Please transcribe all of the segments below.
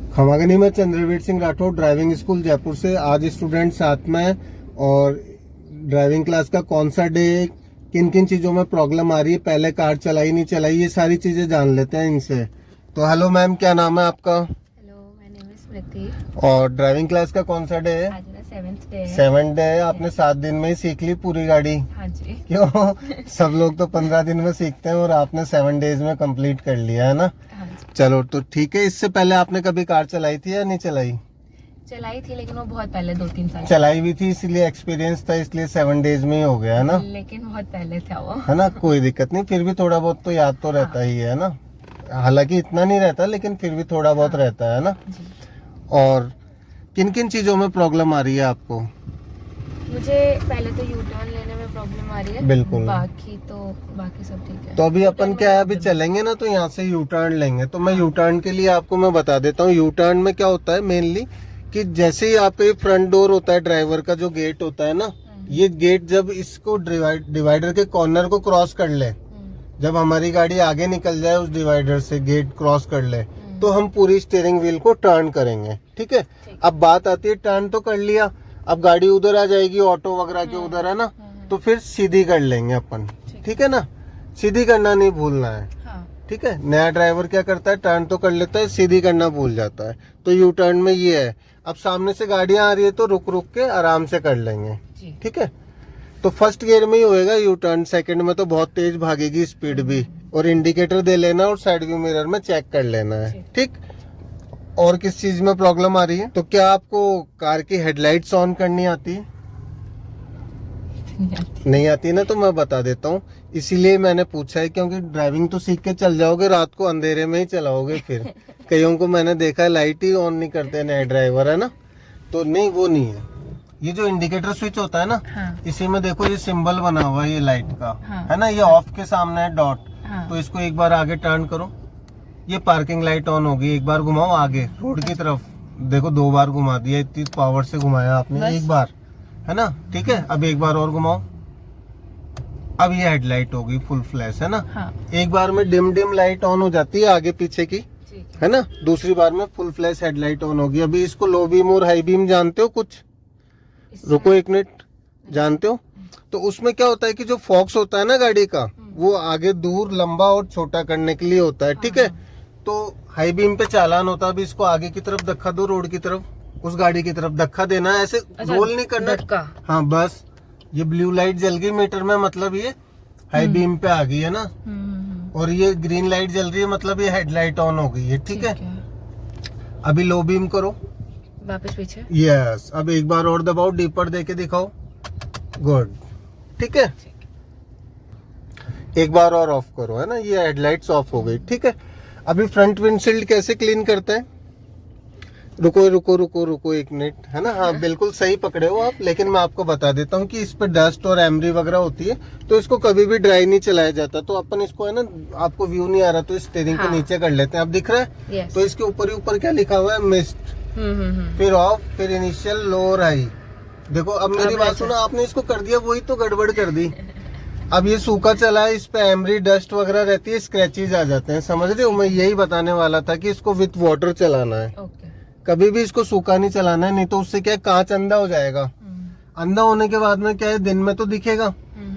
खमागनी में Chandraveer Singh Rathore driving school Jaipur से। आज स्टूडेंट साथ में है और ड्राइविंग क्लास का कौन सा डे, किन किन चीजों में प्रॉब्लम आ रही है, पहले कार चलाई नहीं चलाई, ये सारी चीजें जान लेते हैं इनसे। तो हेलो मैम, क्या नाम है आपका? हेलो, माय नेम इज स्मृति। और ड्राइविंग क्लास का कौन सा डे है? आज मेरा 7th डे है। 7th डे है। आपने 7 दिन में ही सीख ली पूरी गाड़ी? हाँ जी। क्यों? सब लोग तो 15 दिन में सीखते हैं और आपने 7 डेज में कंप्लीट कर लिया है ना। हाँ जी। चलो तो ठीक है। इससे पहले आपने कभी कार चलाई थी या नहीं चलाई? चलाई थी, लेकिन वो बहुत पहले 2-3 साल चलाई भी थी, इसलिए एक्सपीरियंस था, इसलिए 7 डेज में ही हो गया है ना। लेकिन बहुत पहले था वो। है ना, कोई दिक्कत नहीं, फिर भी थोड़ा बहुत तो याद तो रहता ही है ना। हालांकि इतना नहीं रहता, लेकिन फिर भी थोड़ा बहुत रहता है ना। जी। और किन किन चीजों में प्रॉब्लम आ रही है आपको? मुझे पहले तो यू टर्न लेने में प्रॉब्लम आ रही है। बिल्कुल। बाकी सब ठीक है। तो अभी अपन क्या है, अभी चलेंगे ना तो यहाँ से यू टर्न लेंगे। तो मैं यू टर्न के लिए आपको मैं बता देता हूँ। यू टर्न में क्या होता है मेनली कि जैसे ही आपके फ्रंट डोर होता है, ड्राइवर का जो गेट होता है ना, ये गेट जब इसको डिवाइडर के कॉर्नर को क्रॉस कर ले, जब हमारी गाड़ी आगे निकल जाए उस डिवाइडर से, गेट क्रॉस कर ले, तो हम पूरी स्टीयरिंग व्हील को टर्न करेंगे। ठीक है। अब बात आती है, टर्न तो कर लिया, अब गाड़ी उधर आ जाएगी, ऑटो वगैरह के उधर है ना, तो फिर सीधी कर लेंगे अपन। ठीक है ना, सीधी करना नहीं भूलना है। ठीक है। नया ड्राइवर क्या करता है, टर्न तो कर लेता है, सीधी करना भूल जाता है। तो यू टर्न में ये है। अब सामने से गाड़ियां आ रही है तो रुक रुक के आराम से कर लेंगे। ठीक है। तो फर्स्ट गियर में ही होएगा यू टर्न, सेकंड में तो बहुत तेज भागेगी स्पीड भी। और इंडिकेटर दे लेना और साइड व्यू मिरर में चेक कर लेना है। ठीक। और किस चीज में प्रॉब्लम आ रही है? तो क्या आपको कार की हेडलाइट्स ऑन करनी आती है? नहीं आती ना, तो मैं बता देता हूँ। इसीलिए मैंने पूछा है, क्योंकि ड्राइविंग तो सीख के चल जाओगे, रात को अंधेरे में ही चलाओगे फिर। कईयों को मैंने देखा है लाइट ही ऑन नहीं करते नए ड्राइवर, है ना। तो नहीं, वो नहीं है। ये जो इंडिकेटर स्विच होता है ना, इसी में देखो ये सिंबल बना हुआ है, ये लाइट का, है ना। ये ऑफ के सामने है डॉट। तो इसको एक बार आगे टर्न करो, ये पार्किंग लाइट ऑन होगी। एक बार घुमाओ आगे रोड की तरफ, देखो 2 बार घुमा दिया, इतनी पावर से घुमाया आपने, एक बार, है ना। ठीक है। अब एक बार और घुमाओ, अब ये हेडलाइट होगी फुल फ्लैश, है ना। एक बार में डिम डिम लाइट ऑन हो जाती है आगे पीछे की, है ना। दूसरी बार में फुल फ्लैश हेडलाइट ऑन होगी। अभी इसको लो बीम और हाई बीम जानते हो कुछ? रुको एक मिनट, जानते हो? तो उसमें क्या होता है कि जो फॉक्स होता है ना गाड़ी का, वो आगे दूर लंबा और छोटा करने के लिए होता है। ठीक है। तो हाई बीम पे चालान होता है, अभी इसको आगे की तरफ धक्का दो, रोड की तरफ, उस गाड़ी की तरफ धक्का देना है, ऐसे रोल नहीं करना। हाँ बस, ये ब्लू लाइट जल गई मीटर में, मतलब ये हाई बीम पे आ गई है ना। और ये ग्रीन लाइट जल रही है, मतलब ये हेडलाइट ऑन हो गई है। ठीक है। अभी लो बीम करो, वापस पीछे। यस। अब एक बार और दबाओ, डीपर देके दिखाओ, गुड। ठीक है। एक बार और ऑफ करो, है ना, ये हेडलाइट्स ऑफ हो गई। ठीक है। अभी फ्रंट विंडशील्ड कैसे क्लीन करते हैं? रुको रुको रुको रुको एक मिनट, है ना। हाँ बिल्कुल सही पकड़े हो आप, लेकिन मैं आपको बता देता हूँ कि इस पे डस्ट और एमरी वगैरह होती है, तो इसको कभी भी ड्राई नहीं चलाया जाता। तो अपन इसको, है ना, आपको व्यू नहीं आ रहा तो स्टीयरिंग को नीचे कर लेते हैं। अब दिख रहा है? तो इसके ऊपर ही ऊपर क्या लिखा हुआ है, मिस्ट, फिर ऑफ, फिर इनिशियल, लो और हाई। देखो अब मेरी बात सुनो, आपने इसको कर दिया, वही तो गड़बड़ कर दी। अब ये सूखा चला है, इस पे एमरी डस्ट वगैरह रहती है, स्क्रैचेज आ जाते हैं, समझ रहे हो। मैं यही बताने वाला था कि इसको विथ वाटर चलाना है। कभी भी इसको सूखा नहीं चलाना है, नहीं तो उससे क्या है, कांच अंधा हो जाएगा। अंधा होने के बाद में क्या है, दिन में तो दिखेगा,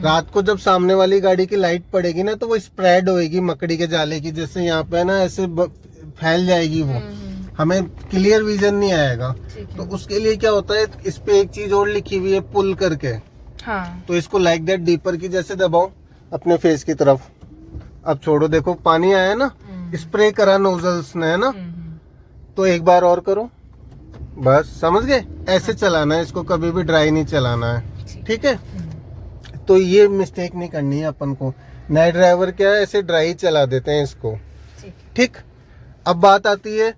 रात को जब सामने वाली गाड़ी की लाइट पड़ेगी ना, तो वो स्प्रेड होएगी मकड़ी के जाले की, जैसे यहाँ पे ना ऐसे फैल जाएगी वो, हमें क्लियर विजन नहीं आएगा। तो उसके लिए क्या होता है, इस पे एक चीज और लिखी हुई है, पुल करके। तो इसको लाइक दैट डीपर की जैसे दबाओ अपने फेस की तरफ। अब छोड़ो, देखो पानी आया ना, स्प्रे करा नोजल्स ने, है ना। तो एक बार और करो, बस समझ गए। ऐसे चलाना है इसको, कभी भी ड्राई नहीं चलाना है। ठीक है। तो ये मिस्टेक नहीं करनी है अपन को। नए ड्राइवर क्या है, ऐसे ड्राई चला देते हैं इसको। ठीक। अब बात आती है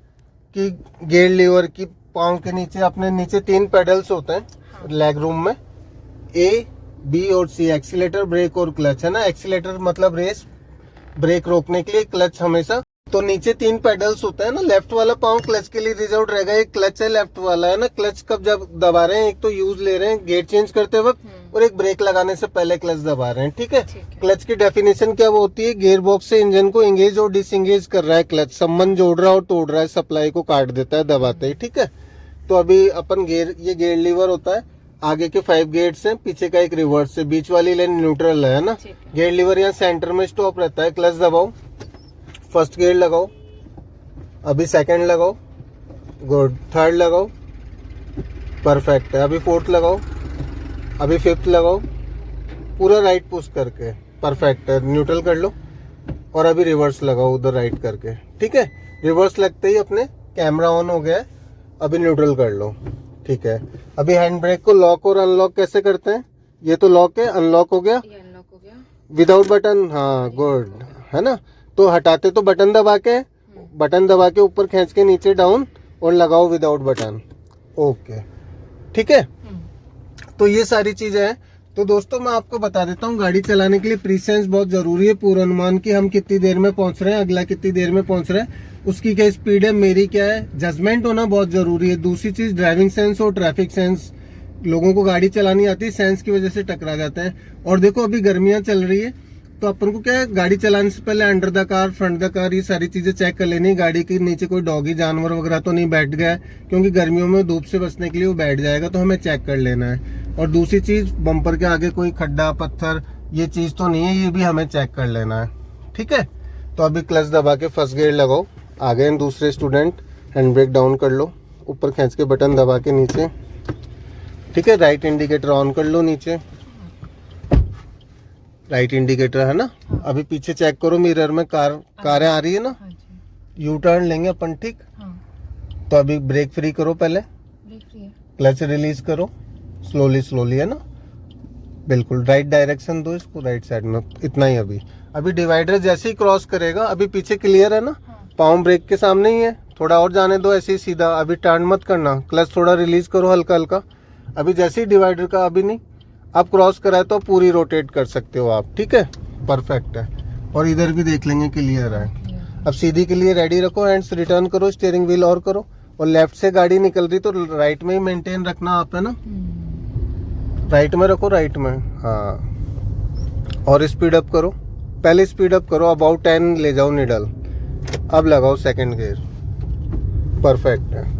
कि गियर लीवर की, पाँव के नीचे, अपने नीचे 3 पेडल्स होते हैं लेग रूम में, ए, बी और सी, एक्सीलेटर, ब्रेक और क्लच, है ना। एक्सीलेटर मतलब रेस, ब्रेक रोकने के लिए, क्लच हमेशा तो नीचे 3 पेडल्स होता है ना, लेफ्ट वाला पाँव क्लच के लिए रिजर्व रहेगा, एक क्लच है लेफ्ट वाला है ना, क्लच कब जब दबा रहे हैं, एक तो यूज ले रहे हैं गेयर चेंज करते वक्त और एक ब्रेक लगाने से पहले क्लच दबा रहे हैं, ठीक है। क्लच की डेफिनेशन क्या होती है, गियर बॉक्स से इंजन को एंगेज और डिसएंगेज कर रहा है क्लच, संबंध जोड़ रहा है और तोड़ रहा है, सप्लाई को काट देता है दबाते ही, ठीक है। तो अभी अपन गियर, ये गियर लीवर होता है, आगे के 5 गेट्स हैं, पीछे का एक रिवर्स है, बीच वाली लाइन न्यूट्रल है ना। गियर लीवर यहाँ सेंटर में स्टॉप रहता है, क्लच दबाओ, फर्स्ट गियर लगाओ, अभी सेकंड लगाओ, गुड, थर्ड लगाओ, परफेक्ट है, अभी फोर्थ लगाओ, अभी फिफ्थ लगाओ, पूरा राइट पुश करके, परफेक्ट है, न्यूट्रल कर लो और अभी रिवर्स लगाओ उधर राइट करके, ठीक है। रिवर्स लगते ही अपने कैमरा ऑन हो गया है, अभी न्यूट्रल कर लो, ठीक है। अभी हैंड ब्रेक को लॉक और अनलॉक कैसे करते हैं, ये तो लॉक है, अनलॉक हो गया, अनलॉक हो गया विदाउट बटन, हाँ गुड, है ना। तो हटाते तो बटन दबा के, बटन दबा के ऊपर खींच के नीचे डाउन और लगाओ विदाउट बटन, ओके, ठीक है। तो ये सारी चीजें हैं। तो दोस्तों मैं आपको बता देता हूँ, गाड़ी चलाने के लिए प्रीसेंस बहुत जरूरी है, पूर्वानुमान की हम कितनी देर में पहुंच रहे हैं, अगला कितनी देर में पहुंच रहा है, उसकी क्या स्पीड है, मेरी क्या है, जजमेंट होना बहुत जरूरी है। दूसरी चीज ड्राइविंग सेंस और ट्रैफिक सेंस, लोगों को गाड़ी चलानी आती है, सेंस की वजह से टकरा जाते हैं। और देखो अभी गर्मियां चल रही है, तो अपन को क्या है, गाड़ी चलाने से पहले under the car, front the car, ये सारी चीजें चेक कर लेनी। गाड़ी के नीचे कोई डॉगी जानवर वगैरह तो नहीं बैठ गया है, क्योंकि गर्मियों में धूप से बचने के लिए वो बैठ जाएगा, तो हमें चेक कर लेना है। और दूसरी चीज, बम्पर के आगे कोई खड्डा पत्थर ये चीज तो नहीं है, ये भी हमें चेक कर लेना है, ठीक है। तो अभी क्लच दबा के फर्स्ट गियर लगाओ, आ गए दूसरे स्टूडेंट, हैंड ब्रेक डाउन कर लो, ऊपर खींच के बटन दबा के नीचे, ठीक है। राइट इंडिकेटर ऑन कर लो नीचे, राइट इंडिकेटर है ना। अभी पीछे चेक करो मिरर में, कारें आ रही है ना, यू टर्न लेंगे अपन, ठीक। तो अभी ब्रेक फ्री करो, पहले क्लच रिलीज करो, स्लोली स्लोली, है ना, बिल्कुल राइट डायरेक्शन दो इसको, राइट साइड में, इतना ही। अभी डिवाइडर जैसे ही क्रॉस करेगा, अभी पीछे क्लियर है ना, पाँव ब्रेक के सामने ही है, थोड़ा और जाने दो ऐसे ही सीधा, अभी टर्न मत करना, क्लच थोड़ा रिलीज करो हल्का हल्का। अभी जैसे ही डिवाइडर का, अभी नहीं, अब क्रॉस कराए तो पूरी रोटेट कर सकते हो आप, ठीक है, परफेक्ट है। और इधर भी देख लेंगे क्लियर है। अब सीधी के लिए रेडी रखो, हैंड्स रिटर्न करो, स्टीयरिंग व्हील और करो, और लेफ्ट से गाड़ी निकल रही तो राइट में ही मेंटेन रखना आप, है ना, राइट में रखो, राइट में, हाँ। और स्पीड अप करो, पहले स्पीड अप करो, अबाउट 10 ले जाओ निडल, अब लगाओ सेकंड गियर, परफेक्ट है।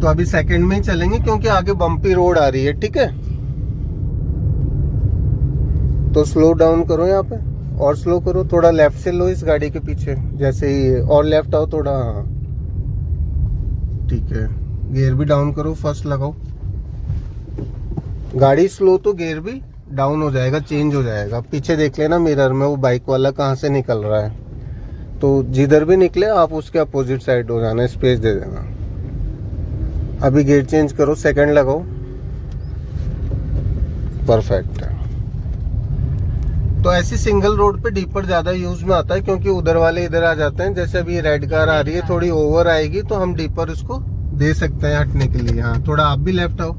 तो अभी सेकंड में ही चलेंगे क्योंकि आगे बम्पी रोड आ रही है, ठीक है। तो स्लो डाउन करो यहाँ पे, और स्लो करो, थोड़ा लेफ्ट से लो इस गाड़ी के पीछे, जैसे ही, और लेफ्ट आओ थोड़ा, हाँ ठीक है। गियर भी डाउन करो, फर्स्ट लगाओ, गाड़ी स्लो तो गियर भी डाउन हो जाएगा, चेंज हो जाएगा। पीछे देख लेना मिरर में वो बाइक वाला कहाँ से निकल रहा है, तो जिधर भी निकले आप उसके अपोजिट साइड हो जाना, स्पेस दे देना। अभी गियर चेंज करो, सेकंड लगाओ, परफेक्ट है। तो ऐसी सिंगल रोड पे डीपर ज्यादा यूज में आता है, क्योंकि उधर वाले इधर आ जाते हैं। जैसे अभी रेड कार आ रही है, थोड़ी ओवर आएगी तो हम डीपर इसको दे सकते हैं हटने के लिए। हाँ, थोड़ा आप भी लेफ्ट आओ,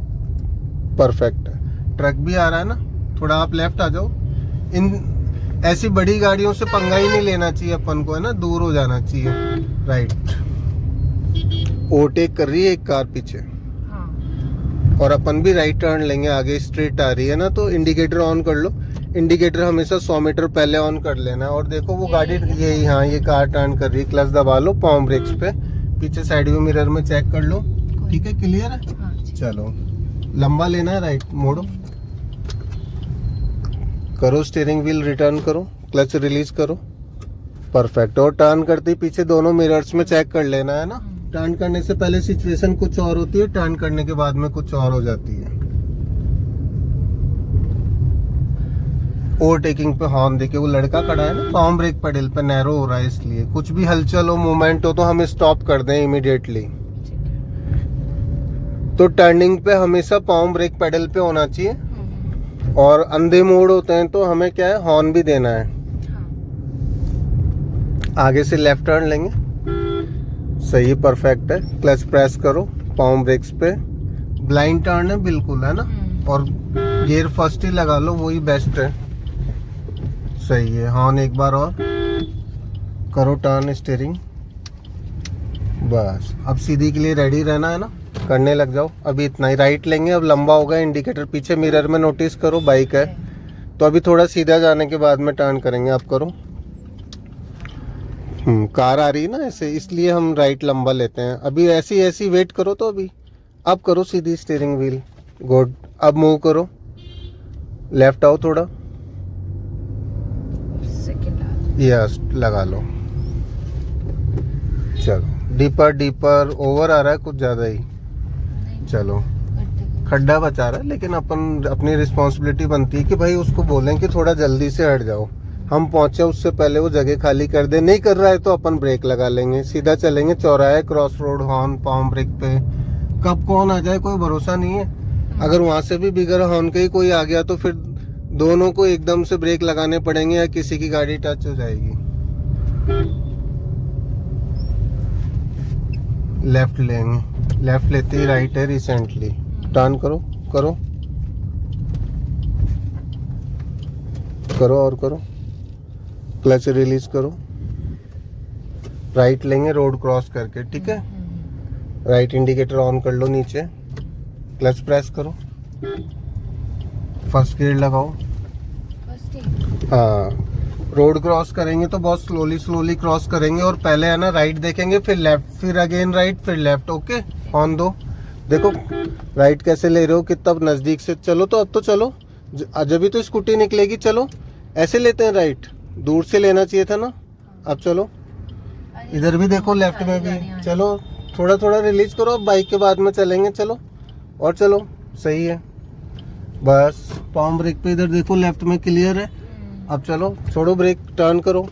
परफेक्ट है। ट्रक भी आ रहा है ना, थोड़ा आप लेफ्ट आ जाओ। इन ऐसी बड़ी गाड़ियों से पंगा ही नहीं लेना चाहिए अपन को, है ना, दूर हो जाना चाहिए। राइट, ओवरटेक कर रही है एक कार पीछे, और अपन भी राइट टर्न लेंगे, आगे स्ट्रेट आ रही है ना, तो इंडिकेटर ऑन कर लो। इंडिकेटर हमेशा 100 मीटर पहले ऑन कर लेना है। और देखो वो गाड़ी यही, हाँ ये कार टर्न कर रही है, क्लच दबा लो, पाम ब्रेक्स पे, पीछे साइड व्यू मिरर में चेक कर लो, ठीक है, क्लियर है। चलो लंबा लेना है, राइट मोड़ो, करो स्टीयरिंग व्हील रिटर्न करो, क्लच रिलीज करो, परफेक्ट। और टर्न करते ही पीछे दोनों मिरर्स में चेक कर लेना है ना। टर्न करने से पहले सिचुएशन कुछ और होती है, टर्न करने के बाद में कुछ और हो जाती है। ओवरटेकिंग पे हॉर्न देखिए, वो लड़का खड़ा है ना, पाम ब्रेक पेडल पे, नैरो हो रहा है, इसलिए कुछ भी हलचल हो, मूवमेंट हो तो हम स्टॉप कर दें इमीडिएटली। तो टर्निंग पे हमेशा पाम ब्रेक पेडल पे होना चाहिए। और अंधे मोड़ होते हैं तो हमें क्या है, हॉर्न भी देना है। आगे से लेफ्ट टर्न लेंगे, सही, परफेक्ट है। क्लच प्रेस करो, पाम ब्रेक्स पे, ब्लाइंड टर्न है बिल्कुल, है ना। और गियर फर्स्ट ही लगा लो, वही बेस्ट है, सही है। हॉर्न एक बार और, करो टर्न स्टीयरिंग। बस अब सीधी के लिए रेडी रहना है ना, करने लग जाओ। अभी इतना ही, राइट लेंगे। अब लंबा होगा इंडिकेटर, पीछे मिरर में नोटिस करो बाइक है, तो अभी थोड़ा सीधा जाने के बाद में टर्न करेंगे। आप करो। कार आ रही है ना ऐसे, इसलिए हम राइट लंबा लेते हैं। अभी ऐसी ऐसी वेट करो। तो अभी अब करो सीधी स्टीयरिंग व्हील। गुड। अब मूव करो, लेफ्ट आओ थोड़ा। यस, लगा लो। चलो, डीपर डीपर। ओवर आ रहा है कुछ ज़्यादा ही। चलो, खड्डा बचा रहा है, लेकिन अपन अपनी रिस्पॉन्सिबिलिटी बनती है कि भाई उसको बोलें कि थोड़ा जल्दी से हट जाओ। हम पहुंचे उससे पहले वो जगह खाली कर दे। नहीं कर रहा है तो अपन ब्रेक लगा लेंगे, सीधा चलेंगे। चौराहे, cross road, horn, palm brake पे। कब कौन आ जाए कोई भरोसा नहीं है। अगर वहां से भी बिगर हॉर्न के ही कोई आ गया तो फिर दोनों को एकदम से ब्रेक लगाने पड़ेंगे या किसी की गाड़ी टच हो जाएगी। लेफ्ट लेंगे, लेफ्ट लेते ही राइट है रिसेंटली। टर्न करो, करो करो और करो। क्लच रिलीज करो। राइट लेंगे रोड क्रॉस करके, ठीक है। राइट इंडिकेटर ऑन कर लो नीचे। क्लच प्रेस करो। फर्स्ट गियर लगाओ। हाँ, रोड क्रॉस करेंगे तो बहुत स्लोली स्लोली क्रॉस करेंगे, और पहले है ना राइट देखेंगे, फिर लेफ्ट, फिर अगेन राइट, फिर लेफ्ट। ओके, ऑन दो। देखो राइट कैसे ले रहे हो, कितना नजदीक से। चलो तो अब तो चलो, जब भी तो स्कूटी निकलेगी। चलो, ऐसे लेते हैं राइट, दूर से लेना चाहिए था ना। अब चलो, इधर भी देखो, लेफ्ट में भी। चलो, थोड़ा थोड़ा रिलीज करो। अब बाइक के बाद में चलेंगे। चलो, और चलो, सही है। बस पाम ब्रेक पे इधर देखो, लेफ्ट में क्लियर है। अब चलो, छोड़ो ब्रेक, टर्न करो।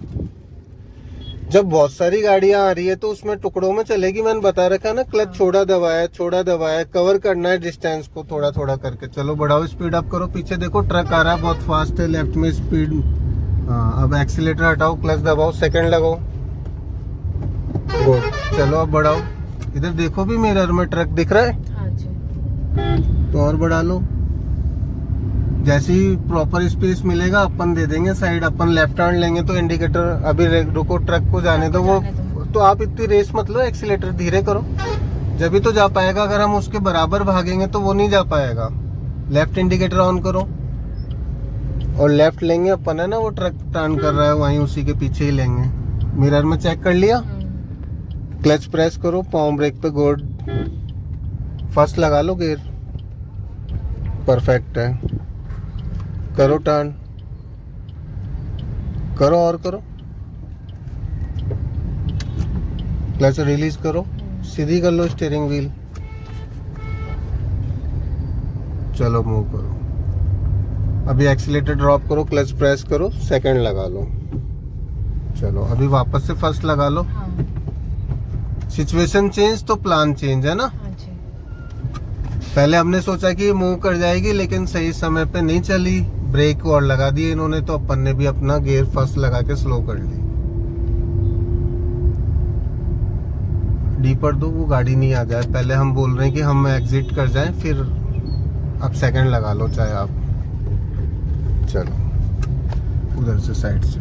जब बहुत सारी गाड़ियां आ रही है तो उसमें टुकड़ों में चलेगी। मैंने बता रखा है ना, क्लच छोड़ा दबाया, कवर करना है डिस्टेंस को थोड़ा थोड़ा करके। चलो, बढ़ाओ, स्पीड अप करो। पीछे देखो ट्रक आ रहा है, बहुत फास्ट है, लेफ्ट में स्पीड। हाँ, अब एक्सीलेटर हटाओ, क्लच दबाओ, सेकंड लगाओ। गुड। चलो, अब बढ़ाओ। इधर देखो भी मिरर में ट्रक दिख रहा है। हाँ जी। तो और बढ़ा लो। जैसे ही प्रॉपर स्पेस मिलेगा अपन दे देंगे साइड। अपन लेफ्ट टर्न लेंगे तो इंडिकेटर, अभी रुको, ट्रक को जाने दो। वो तो आप इतनी रेस मत लो, एक्सीलेटर धीरे करो, जब भी तो जा पाएगा। अगर हम उसके बराबर भागेंगे तो वो नहीं जा पाएगा। लेफ्ट इंडिकेटर ऑन करो, और लेफ्ट लेंगे अपन, है ना वो ट्रक टर्न कर रहा है वहीं, उसी के पीछे ही लेंगे। मिरर में चेक कर लिया। क्लच प्रेस करो, पाम ब्रेक पे। गुड। फर्स्ट लगा लो गियर, परफेक्ट है। करो टर्न, करो और करो। क्लच रिलीज करो, सीधी कर लो स्टीयरिंग व्हील। चलो, मूव करो। अभी एक्सीलेटर ड्रॉप करो, क्लच प्रेस करो, सेकंड लगा लो। चलो, अभी वापस से फर्स्ट लगा लो। सिचुएशन चेंज तो प्लान चेंज, है ना। पहले हमने सोचा कि मूव कर जाएगी, लेकिन सही समय पे नहीं चली। ब्रेक और लगा दिए इन्होंने, तो अपन ने भी अपना गियर फर्स्ट लगा के स्लो कर ली। डी पर दो, वो गाड़ी नहीं आ जाए। पहले हम बोल रहे हैं कि हम एग्जिट कर जाएं, फिर अब सेकंड लगा लो चाहे आप। चलो, उधर से साइड से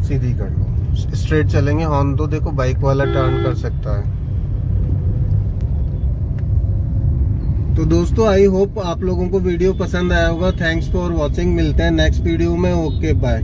सीधी कर लो। स्ट्रेट चलेंगे, हॉर्न दो। देखो बाइक वाला टर्न कर सकता है। तो दोस्तों, आई होप आप लोगों को वीडियो पसंद आया होगा। Thanks for watching. मिलते हैं नेक्स्ट वीडियो में। Okay, bye.